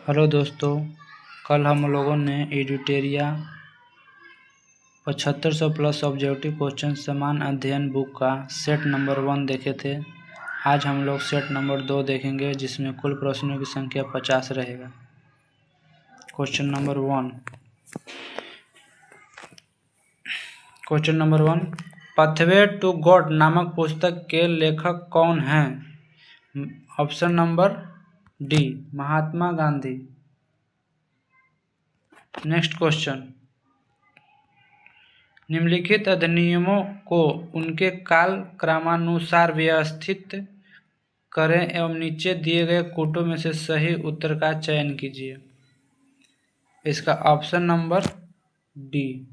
Hello दोस्तों, कल हम लोगों ने एडिटेरिया 7500 प्लस ऑब्जेक्टिव क्वेश्चन समान अध्ययन बुक का सेट नंबर 1 देखे थे। आज हम लोग सेट नंबर 2 देखेंगे, जिसमें कुल प्रश्नों की संख्या 50 रहेगा। Question number 1 pathway to God नामक पुस्तक के लेखक कौन हैं? Option number D, Mahatma Gandhi. Next question, निम्नलिखित अधिनियमों को उनके काल क्रमानुसार व्यवस्थित करें एवं नीचे दिए गए कोटों में से सही उत्तर का चयन कीजिए। इसका ऑप्शन नंबर डी,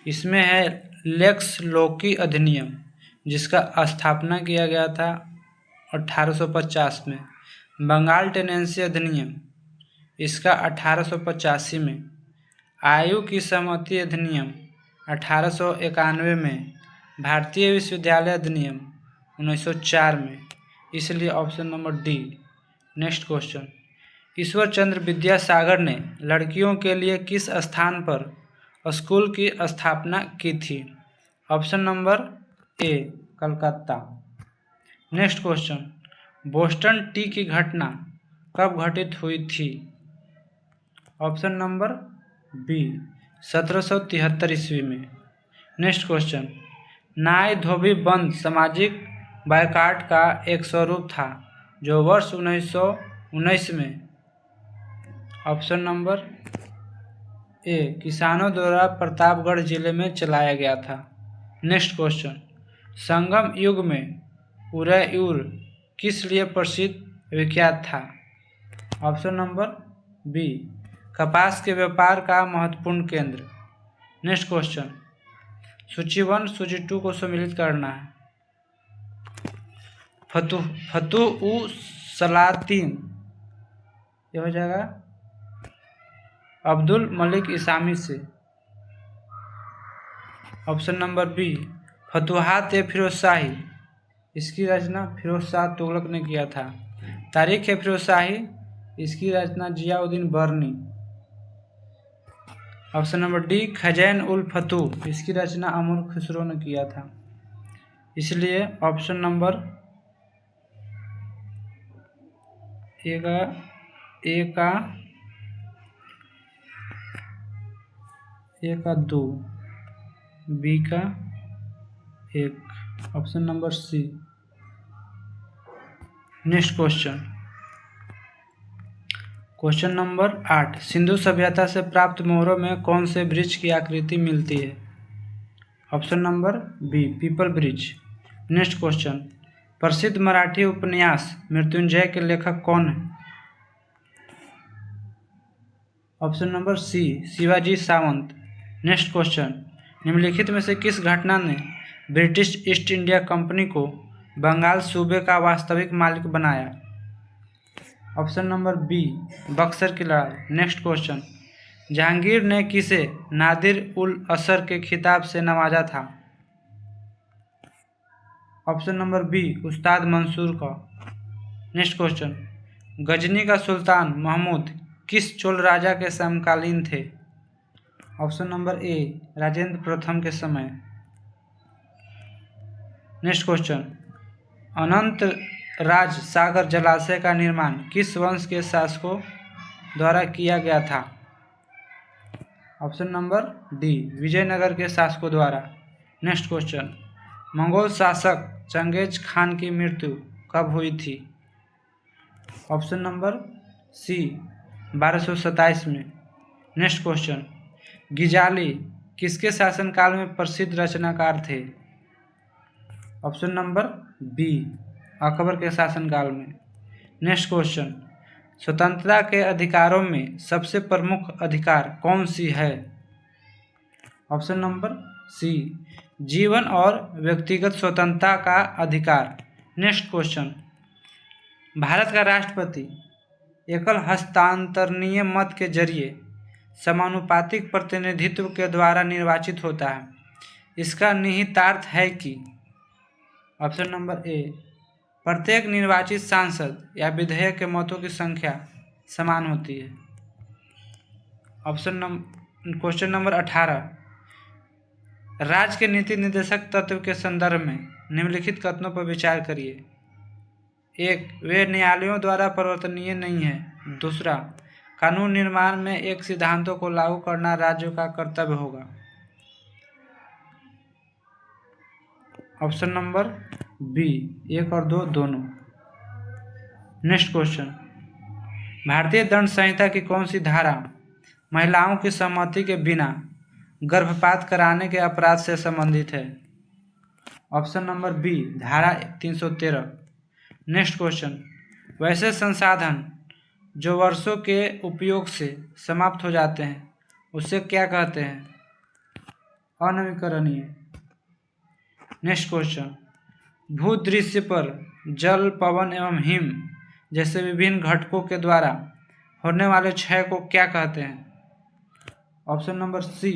इसमें है लेक्स लोकी अधिनियम, जिसका स्थापना किया गया था 1850 में। बंगाल टेनेंसी अधिनियम, इसका 1885 में। आयु की सहमति अधिनियम 1891 में। भारतीय विश्वविद्यालय अधिनियम 1904 में। इसलिए option number D. Next question, Ishwar Chandra Vidyasagar ने लड़कियों के लिए किस स्थान पर स्कूल की स्थापना की थी? ऑप्शन नंबर ए, Calcutta. Next question, Boston T की घटना कब घटित हुई थी? ऑप्शन नंबर बी, 1773 ईस्वी में। नेक्स्ट क्वेश्चन, नाई धोबी बंद सामाजिक बायकॉट का एक स्वरूप था जो वर्ष 1919 में। ऑप्शन नंबर ए, किसानों द्वारा प्रतापगढ़ जिले में चलाया गया था। नेक्स्ट क्वेश्चन, संगम युग में उदयपुर किस लिए प्रसिद्ध विख्यात था? ऑप्शन नंबर बी, कपास के व्यापार का महत्वपूर्ण केंद्र। नेक्स्ट क्वेश्चन, सूची 1 सूची 2 को सम्मिलित करना है। फतुह सलातीन, यह हो जाएगा अब्दुल मलिक इसामी से। ऑप्शन नंबर बी, फतुहात ए फिरोज शाही, इसकी रचना फिरोज शाह तुगलक ने किया था। तारीख ए फिरोज शाही, इसकी रचना जियाउद्दीन बर्नी। ऑप्शन नंबर डी, खजैन उल फतूह, इसकी रचना अमर खुसरो ने किया था। इसलिए ऑप्शन नंबर ए का 2, बी का 1, option number C. Next question number 8, Sindhu सभ्यता से प्राप्त मोहरों में कौन से वृक्ष की आकृति मिलती है? ऑप्शन नंबर बी, पीपल वृक्ष। नेक्स्ट क्वेश्चन, प्रसिद्ध मराठी उपन्यास मृत्युंजय के लेखक कौन है? Option number C, Shivaji Sawant. Next question, निम्नलिखित में से किस घटना ने ब्रिटिश ईस्ट इंडिया कंपनी को बंगाल सूबे का वास्तविक मालिक बनाया? ऑप्शन नंबर बी, बक्सर की लड़ाई। नेक्स्ट क्वेश्चन, जहांगीर ने किसे नादिर उल असर के खिताब से नवाजा था? ऑप्शन नंबर बी, उस्ताद मंसूर का। नेक्स्ट क्वेश्चन, गजनी का सुल्तान महमूद किस चोल राजा के समकालीन थे? ऑप्शन नंबर ए, राजेंद्र प्रथम के समय। नेक्स्ट क्वेश्चन, अनंत राज सागर जलाशय का निर्माण किस वंश के शासकों द्वारा किया गया था? ऑप्शन नंबर डी, विजयनगर के शासकों द्वारा। नेक्स्ट क्वेश्चन, मंगोल शासक चंगेज खान की मृत्यु कब हुई थी? ऑप्शन नंबर सी, 1227 में। नेक्स्ट क्वेश्चन, गिजाली किसके शासनकाल में प्रसिद्ध रचनाकार थे? ऑप्शन नंबर बी, अकबर के शासनकाल में। नेक्स्ट क्वेश्चन, स्वतंत्रता के अधिकारों में सबसे प्रमुख अधिकार कौन सी है? ऑप्शन नंबर सी, जीवन और व्यक्तिगत स्वतंत्रता का अधिकार। नेक्स्ट क्वेश्चन, भारत का राष्ट्रपति एकल हस्तांतरणीय मत के जरिए समानुपातिक प्रतिनिधित्व के द्वारा निर्वाचित होता है। इसका निहितार्थ है कि ऑप्शन नंबर ए, प्रत्येक निर्वाचित सांसद या विधेयक के मतों की संख्या समान होती है। क्वेश्चन नंबर 18, राज्य के नीति निर्देशक तत्व के संदर्भ में निम्नलिखित कथनों पर विचार करिए। 1, वे न्यायालयों द्वारा परिवर्तनीय नहीं है। दूसरा, कानून निर्माण में एक सिद्धांतों को लागू करना राज्यों का कर्तव्य होगा। ऑप्शन नंबर बी, 1 और 2 दोनों। नेक्स्ट क्वेश्चन, भारतीय दंड संहिता की कौन सी धारा महिलाओं की सहमति के बिना गर्भपात कराने के अपराध से संबंधित है? ऑप्शन नंबर बी, धारा 313। नेक्स्ट क्वेश्चन, वैसे संसाधन जो वर्षों के उपयोग से समाप्त हो जाते हैं उसे क्या कहते हैं? अनवीकरणीय। नेक्स्ट क्वेश्चन, भूदृश्य पर जल, पवन एवं हिम जैसे विभिन्न घटकों के द्वारा होने वाले क्षय को क्या कहते हैं? ऑप्शन नंबर सी,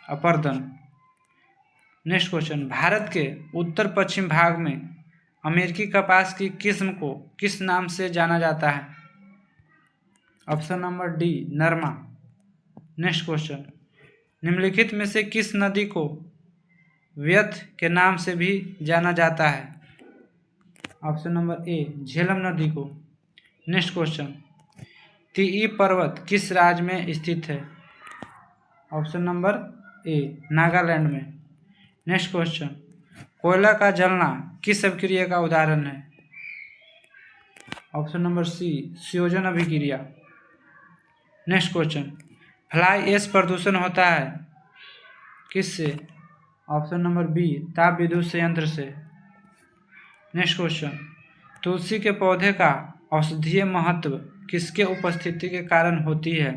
अपरदन। नेक्स्ट क्वेश्चन, भारत के उत्तर पश्चिम भाग में अमेरिकी कपास की किस्म को किस नाम से जाना जाता है? ऑप्शन नंबर डी, नरमा। नेक्स्ट क्वेश्चन, निम्नलिखित में से किस नदी को व्यथ के नाम से भी जाना जाता है? ऑप्शन नंबर ए, झेलम नदी को। नेक्स्ट क्वेश्चन, तिई पर्वत किस राज्य में स्थित है? ऑप्शन नंबर ए, नागालैंड में। नेक्स्ट क्वेश्चन, कोयला का जलना किस अभिक्रिया का उदाहरण है? ऑप्शन नंबर सी, संयोजन अभिक्रिया। नेक्स्ट क्वेश्चन, फ्लाई ऐश प्रदूषण होता है किससे? ऑप्शन नंबर बी, ताप विद्युत संयंत्र से। नेक्स्ट क्वेश्चन, तुलसी के पौधे का औषधीय महत्व किसके उपस्थिति के कारण होती है?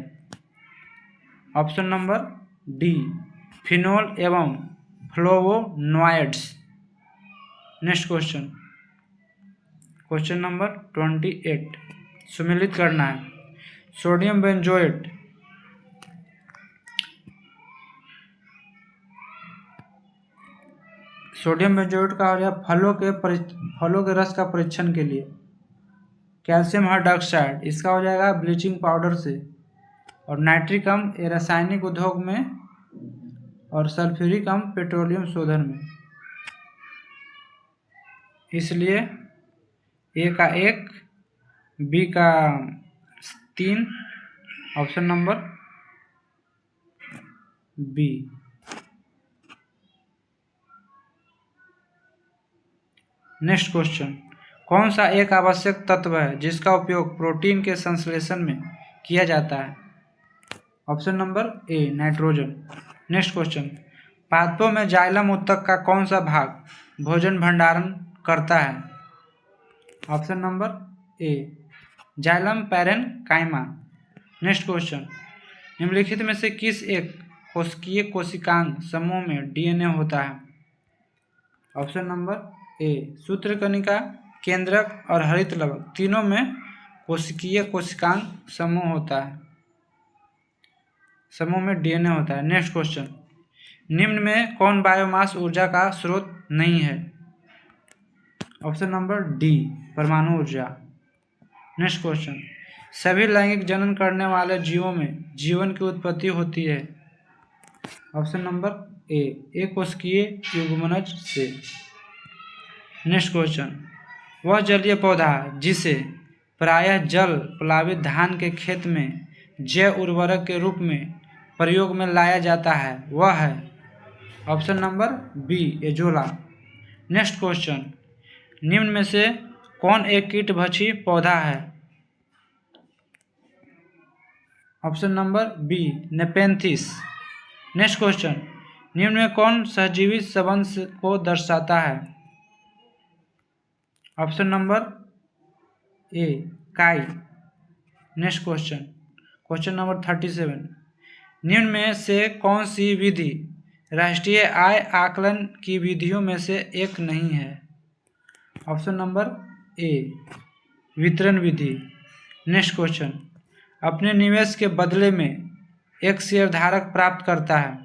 ऑप्शन नंबर डी, फिनोल एवं फ्लोवोनॉइड्स। नेक्स्ट क्वेश्चन, क्वेश्चन नंबर 28, सुमेलित करना है। सोडियम बेंजोएट का हो जाए फलों के रस का परीक्षण के लिए। कैल्शियम हाइड्रोक्साइड इसका हो जाएगा ब्लीचिंग पाउडर से। और नाइट्रिक अम्ल ये रासायनिक उद्योग में, और सल्फ्यूरिक अम्ल पेट्रोलियम शोधन में। इसलिए ए का 1, बी का 3, option number B. Next question, कौन सा एक आवश्यक तत्व है जिसका उपयोग प्रोटीन के संश्लेषण में किया जाता है? ऑप्शन नंबर ए, नाइट्रोजन। नेक्स्ट क्वेश्चन, पादपों में जाइलम उत्तक का कौन सा भाग भोजन भंडारण करता है? ऑप्शन नंबर ए, जाइलम पैरेन्काइमा। नेक्स्ट क्वेश्चन, निम्नलिखित में से किस एक कोशिकीय कोशिकांग समूह में डीएनए होता है? ऑप्शन नंबर ए, सूत्रकणिका, केंद्रक और हरित लवक तीनों में कोशिकीय कोशिकांग समूह होता है, समूह में डीएनए होता है। नेक्स्ट क्वेश्चन, निम्न में कौन बायोमास ऊर्जा का स्रोत नहीं है? ऑप्शन नंबर डी, परमाणु ऊर्जा। नेक्स्ट क्वेश्चन, सभी लैंगिक जनन करने वाले जीवों में जीवन की उत्पत्ति होती है? ऑप्शन नंबर ए, एक कोशिकीय युग्मनज से। नेक्स्ट क्वेश्चन, वह जलीय पौधा जिसे प्रायः जल प्लावित धान के खेत में जैव उर्वरक के रूप में प्रयोग में लाया जाता है वह है? Option number B, azolla. Next question, निम्न में से कौन एक कीटभक्षी पौधा है? Option number B, nepenthes. Next question, निम्न में कौन सहजीवी संबंध को दर्शाता है? ऑप्शन नंबर ए, काई। नेक्स्ट क्वेश्चन, क्वेश्चन नंबर 37, निम्न में से कौन सी विधि राष्ट्रीय आय आकलन की विधियों में से एक नहीं है? ऑप्शन नंबर ए, वितरण विधि। नेक्स्ट क्वेश्चन, अपने निवेश के बदले में एक शेयरधारक प्राप्त करता है?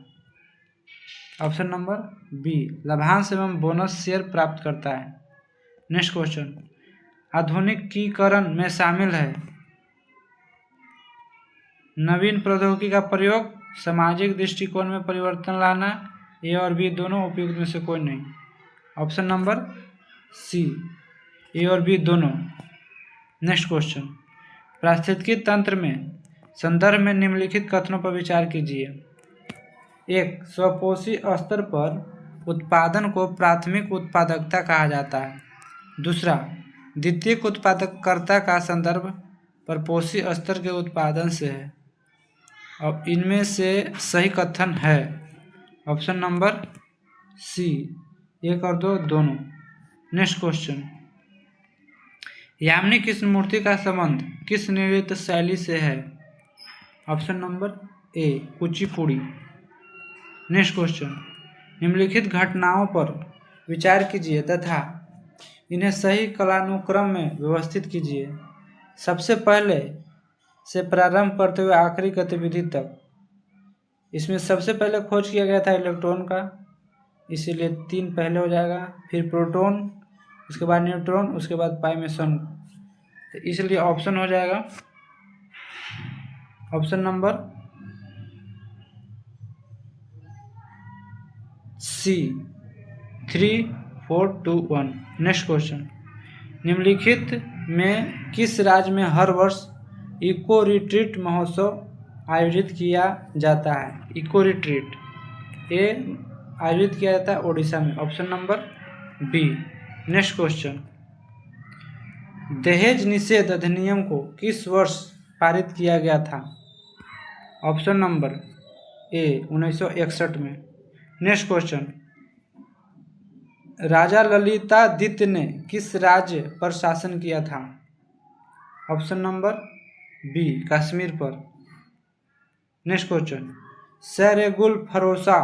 ऑप्शन नंबर बी, लाभांश एवं बोनस शेयर प्राप्त करता है। नेक्स्ट क्वेश्चन, आधुनिकीकरण में शामिल है? नवीन प्रौद्योगिकी का प्रयोग, सामाजिक दृष्टिकोण में परिवर्तन लाना, ए और बी दोनों, उपयुक्त में से कोई नहीं। ऑप्शन नंबर सी, ए और बी दोनों। नेक्स्ट क्वेश्चन, पारिस्थितिकी तंत्र में संदर्भ में निम्नलिखित कथनों पर विचार कीजिए। 1. स्वपोषी स्तर पर उत्पादन को प्राथमिक उत्पादकता कहा जाता है। दूसरा, द्वितीयक उत्पादकता का संदर्भ परपोषी स्तर के उत्पादन से है। अब इनमें से सही कथन है ऑप्शन नंबर सी, 1 और 2 दोनों। नेक्स्ट क्वेश्चन, यामिनी कृष्णमूर्ति का संबंध किस नृत्य शैली से है? ऑप्शन नंबर ए, कुचिपुड़ी। नेक्स्ट क्वेश्चन, निम्नलिखित घटनाओं पर विचार कीजिए तथा इन्हें सही कालानुक्रम में व्यवस्थित कीजिए। सबसे पहले से प्रारंभ करते हुए आखिरी गतिविधि तक। इसमें सबसे पहले खोज किया गया था इलेक्ट्रॉन का, इसीलिए 3 पहले हो जाएगा, फिर प्रोटॉन, उसके बाद न्यूट्रॉन, उसके बाद पाई-मेसन, तो इसलिए ऑप्शन हो जाएगा option number C, 3, 4, 2, 1। Next question, निम्नलिखित में किस राज्य में हर वर्ष इको रिट्रीट महोत्सव आयोजित किया जाता है? इको रिट्रीट ए आयोजित किया जाता है ओडिशा में, option number B. Next question, दहेज निषेध अधिनियम को किस वर्ष पारित किया गया था? ऑप्शन नंबर ए 1961 में। नेक्स्ट क्वेश्चन, राजा ललितादित्य ने किस राज्य पर शासन किया था? ऑप्शन नंबर बी, कश्मीर पर। नेक्स्ट क्वेश्चन, शर-ए-गुल फरोशा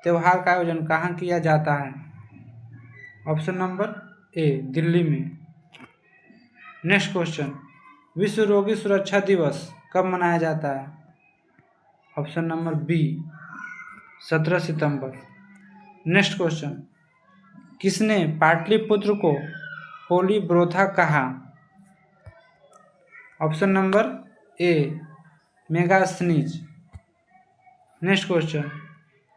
त्यौहार का आयोजन कहाँ किया जाता है? ऑप्शन नंबर ए, दिल्ली में। नेक्स्ट क्वेश्चन, विश्व रोगी सुरक्षा दिवस कब मनाया जाता है? ऑप्शन नंबर बी, 17 सितंबर। नेक्स्ट क्वेश्चन, किसने पाटलिपुत्र को पोलीब्रोथा कहा? Option number A, Megasthenes. Next question,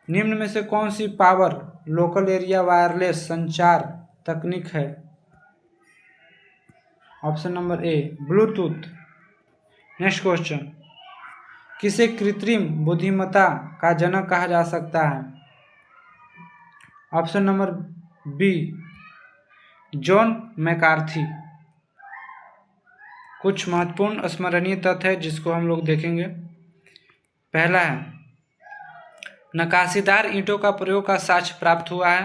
निम्न में से कौन सी पावर लोकल एरिया वायरलेस संचार तकनीक है? Option number A, Bluetooth. Next question, किसे कृत्रिम बुद्धिमत्ता का जनक कहा जा सकता है? Option number B, John McCarthy. कुछ महत्वपूर्ण स्मरणीय तथ्य है जिसको हम लोग देखेंगे। पहला है, नक्काशीदार ईंटों का प्रयोग का साक्ष्य प्राप्त हुआ है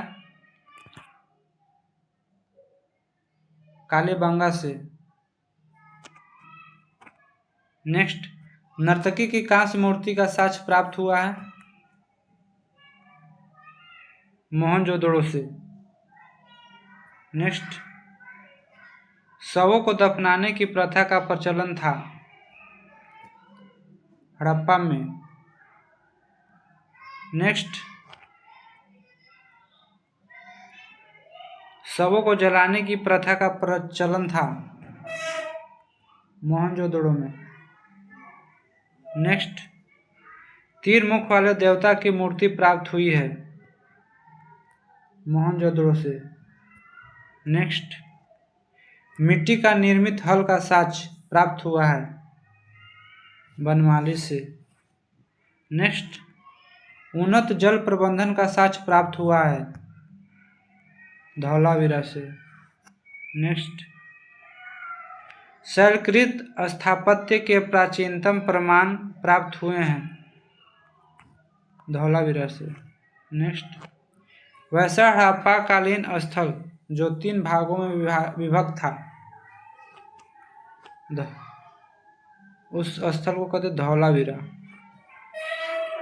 कालीबंगा से। नेक्स्ट, नर्तकी की कांस्य मूर्ति का साक्ष्य प्राप्त हुआ है मोहनजोदड़ो से। नेक्स्ट, शवों को दफनाने की प्रथा का प्रचलन था हड़प्पा में। नेक्स्ट, शवों को जलाने की प्रथा का प्रचलन था मोहनजोदड़ो में। नेक्स्ट, तीर मुख वाले देवता की मूर्ति प्राप्त हुई है मोहनजोदड़ो से। नेक्स्ट, मिट्टी का निर्मित हल का साक्ष्य प्राप्त हुआ है बनमाली से। नेक्स्ट, उन्नत जल प्रबंधन का साक्ष्य प्राप्त हुआ है धौलावीरा से। नेक्स्ट, शैलकृत स्थापत्य के प्राचीनतम प्रमाण प्राप्त हुए हैं धौलावीरा से। नेक्स्ट, वैसा हड़प्पा कालीन स्थल जो 3 भागों में विभक्त था, उस स्थल को कहते धौलावीरा।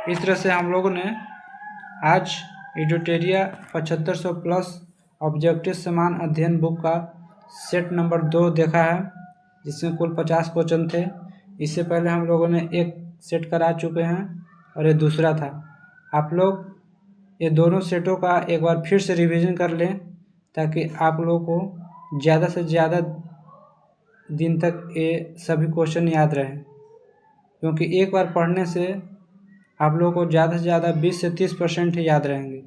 इस तरह से हम लोगों ने आज एडुटेरिया 7500 प्लस ऑब्जेक्टिव समान अध्ययन बुक का सेट नंबर 2 देखा है, जिसमें कुल 50 क्वेश्चन थे। इससे पहले हम लोगों ने एक सेट करा चुके हैं और ये दूसरा था। आप लोग ये दोनों सेटों का एक बार फिर से रिवीजन कर लें ताकि आप लोगों को ज़्यादा से ज़्यादा दिन तक ये सभी क्वेश्चन याद रहें। क्योंकि एक बार पढ़ने से आप लोगों को ज़्यादा से ज़्यादा 20 से 30% ही याद रहेंगे,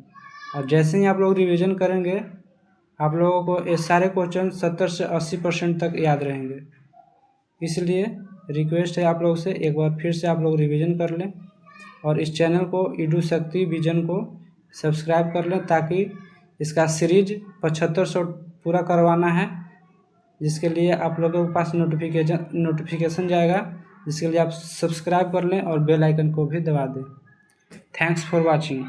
और जैसे ही आप लोग रिवीजन करेंगे आप लोगों को ये सारे क्वेश्चन 70 से 80% तक याद रहेंगे। इसलिए रिक्वेस्ट है आप लोग से, एक बार फिर से आप लोग रिवीजन कर लें और इस चैनल को EduShakti विजन को सब्सक्राइब कर लें, ताकि इसका सीरीज 7500 पूरा करवाना है, जिसके लिए आप लोगों के पास नोटिफिकेशन जाएगा, जिसके लिए आप सब्सक्राइब कर लें और बेल आइकन को भी दबा दें। Thanks for watching.